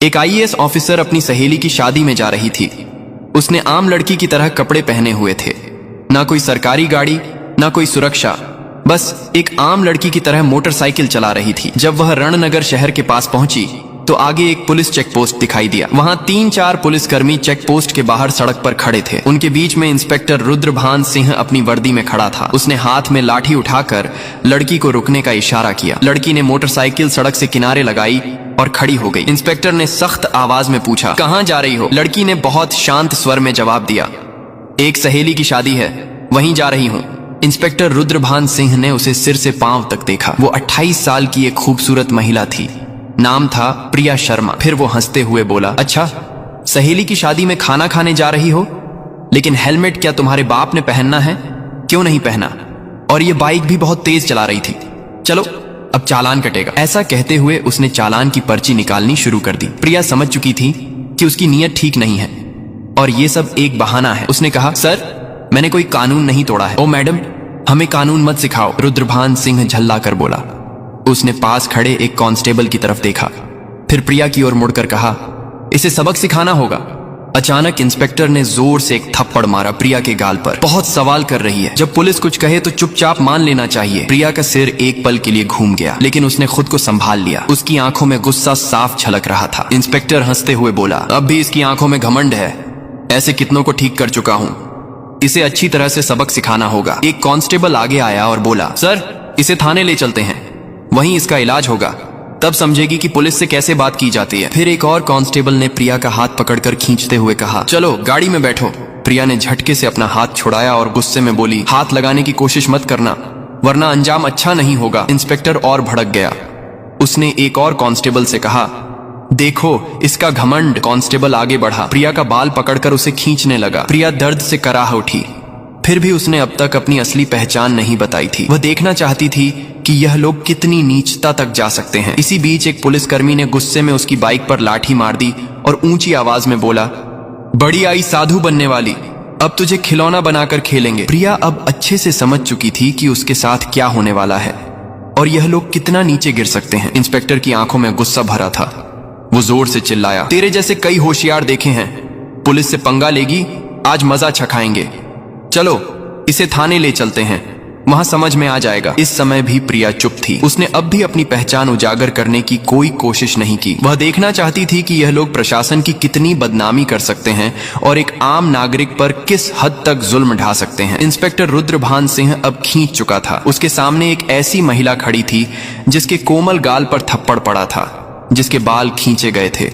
एक IAS officer अपनी सहेली की शादी में जा रही थी। उसने आम लड़की की तरह कपड़े पहने हुए थे, ना कोई सरकारी गाड़ी ना कोई सुरक्षा, बस एक आम लड़की की तरह मोटरसाइकिल चला रही थी। जब वह रणनगर शहर के पास पहुंची तो आगे एक पुलिस चेक पोस्ट दिखाई दिया। वहां 3-4 पुलिसकर्मी चेक पोस्ट के बाहर सड़क पर खड़े थे। उनके बीच में इंस्पेक्टर रुद्रभान सिंह अपनी वर्दी में खड़ा था। उसने हाथ में लाठी उठाकर लड़की को रुकने का इशारा किया। लड़की ने मोटरसाइकिल सड़क से किनारे लगाई और खड़ी हो गई। इंस्पेक्टर ने सख्त आवाज में पूछा, कहां जा रही हो? लड़की ने बहुत शांत स्वर में जवाब दिया, एक सहेली की शादी है, वहीं जा रही हूं। इंस्पेक्टर रुद्रभान सिंह ने उसे सिर से पांव तक देखा। वो 28 साल की एक खूबसूरत महिला थी। नाम था प्रिया शर्मा। फिर वो हंसते हुए बोला, अच्छा, सहेली की शादी में खाना खाने जा रही हो, लेकिन हेलमेट क्या तुम्हारे बाप ने पहनना है? क्यों नहीं पहना? और ये बाइक भी बहुत तेज चला रही थी। चलो अब चालान कटेगा। ऐसा कहते हुए उसने चालान की पर्ची निकालनी शुरू कर दी। प्रिया समझ चुकी थी कि उसकी नीयत ठीक नहीं है और ये सब एक बहाना है। उसने कहा, सर, मैंने कोई कानून नहीं तोड़ा है। ओ मैडम, हमें कानून मत सिखाओ, रुद्रभान सिंह झल्ला कर बोला। उसने पास खड़े एक कांस्टेबल की तरफ देखा, फिर प्रिया की ओर मुड़कर कहा, इसे सबक सिखाना होगा। अचानक इंस्पेक्टर ने जोर से एक थप्पड़ मारा प्रिया के गाल पर। बहुत सवाल कर रही है, जब पुलिस कुछ कहे तो चुपचाप मान लेना चाहिए। प्रिया का सिर एक पल के लिए घूम गया, लेकिन उसने खुद को संभाल लिया। उसकी आंखों में गुस्सा साफ झलक रहा था। इंस्पेक्टर हंसते हुए बोला, अब भी इसकी आंखों में घमंड है, ऐसे कितनों को ठीक कर चुका हूं, इसे अच्छी तरह से सबक सिखाना होगा। एक कांस्टेबल आगे आया और बोला, सर, इसे थाने ले चलते हैं, वहीं इसका इलाज होगा, तब समझेगी कि पुलिस से कैसे बात की जाती है। फिर एक और कांस्टेबल ने प्रिया का हाथ पकड़कर खींचते हुए कहा, चलो गाड़ी में बैठो। प्रिया ने झटके से अपना हाथ छुड़ाया और गुस्से में बोली, हाथ लगाने की कोशिश मत करना, वरना अंजाम अच्छा नहीं होगा। इंस्पेक्टर और भड़क गया। उसने एक और कांस्टेबल से कहा, देखो इसका घमंड। कांस्टेबल आगे बढ़ा, प्रिया का बाल पकड़कर उसे खींचने लगा। प्रिया दर्द से कराह उठी। फिर भी उसने अब तक अपनी असली पहचान नहीं बताई थी। वह देखना चाहती थी कि यह लोग कितनी नीचता तक जा सकते हैं। इसी बीच एक पुलिसकर्मी ने गुस्से में उसकी बाइक पर लाठी मार दी और ऊंची आवाज में बोला, बड़ी आई साधु बनने वाली, अब तुझे खिलौना बनाकर खेलेंगे। प्रिया अब अच्छे से समझ चुकी थी कि उसके साथ क्या होने वाला है और यह लोग कितना नीचे गिर सकते हैं। इंस्पेक्टर की आंखों में गुस्सा भरा था। वो जोर से चिल्लाया, तेरे जैसे कई होशियार देखे हैं, पुलिस से पंगा लेगी, आज मजा चखाएंगे। चलो इसे थाने ले चलते हैं, वहां समझ में आ जाएगा। इस समय भी प्रिया चुप थी। उसने अब भी अपनी पहचान उजागर करने की कोई कोशिश नहीं की। वह देखना चाहती थी कि यह लोग प्रशासन की कितनी बदनामी कर सकते हैं और एक आम नागरिक पर किस हद तक जुल्म ढा सकते हैं। इंस्पेक्टर रुद्रभान सिंह अब खींच चुका था। उसके सामने एक ऐसी महिला खड़ी थी जिसके कोमल गाल पर थप्पड़ पड़ा था, जिसके बाल खींचे गए थे।